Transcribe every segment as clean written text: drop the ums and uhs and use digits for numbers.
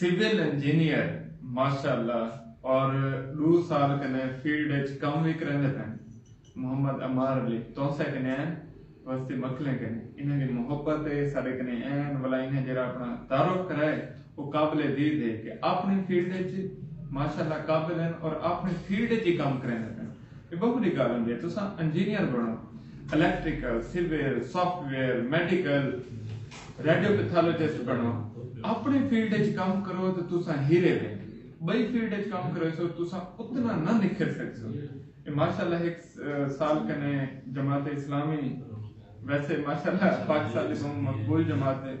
Civil engineer माशाअल्लाह और 2 साल कने फील्ड च कम भी करंदे पन मोहम्मद अमार अली तोसे कने वस्ती मखले कने इन्हें की मोहब्बत है सारे कने एन वाला इन्हें जरा अपना तारुफ कराए वो काबिल दीद है कि अपनी फील्ड च माशाअल्लाह काबिल हैं और अपनी फील्ड च काम करंदे पन ये बहुत बड़ी गल है तुसा इंजीनियर बनो इलेक्ट्रिकल सिविल सॉफ्टवेयर मेडिकल रेडियोपैथोलॉजिस्ट बनो अपनी फील्ड च काम करो तो तुसा हीरे वे बई फील्ड च काम करो सो तुसा उतना ना निखर सकसो ये माशाल्लाह एक साल कने जमात इस्लामी वैसे माशाल्लाह पाकिस्तान की मकबूल जमात है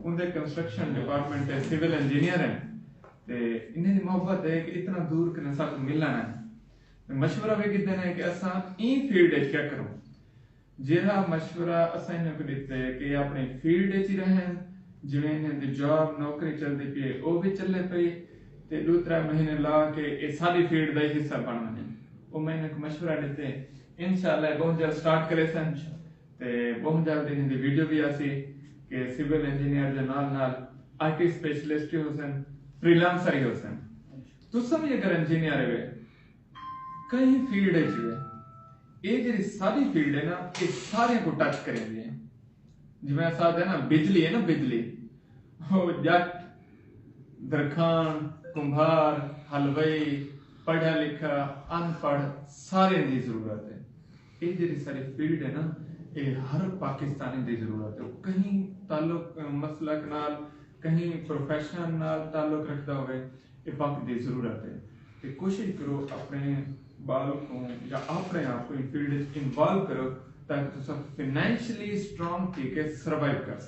उनके कंस्ट्रक्शन डिपार्टमेंट है सिविल इंजीनियर है ते इन्हें मोहब्बत है कि इतना दूर कने सब मिलना है मशवरा भी किते ने कि असा ई फील्ड च क्या करूं जेड़ा मशवरा असा ने को दिते कि अपनी फील्ड च ही रहें जिवें इन्हें जॉब नौकरी चलती पई वो भी चले पई ते 2-3 महीने ला के ये सारी फील्ड का हिस्सा बन वने वो मैंने को मशवरा दिते इंशाल्लाह बहुत जल्द स्टार्ट करे सन ते बहुत जल्द इन्हें वीडियो भी आसी कि सिविल इंजीनियर के नाल नाल आईटी स्पेशलिस्ट ही होसन फ्रीलांसर ही होसन तो सब ये अगर इंजीनियर है कई फील्ड है ये जी सारी फील्ड है ना ये सारे को टच करेंगे जिवें साथ है ना बिजली है ना बिजली वो जट दरखान कुंभार हलवाई पढ़ा लिखा अनपढ़ सारे की जरूरत है ये जी सारी फील्ड है ना ये हर पाकिस्तानी की जरूरत है कहीं ताल्लुक मसलक नाल कहीं प्रोफेशन नाल ताल्लुक रखता हो ये पक की जरूरत है कि कोशिश करो अपने बाल को या अपने आप को फील्ड इन्वॉल्व करो ताकि तुम फाइनेंशियली स्ट्रॉन्ग थी के सर्वाइव कर सको।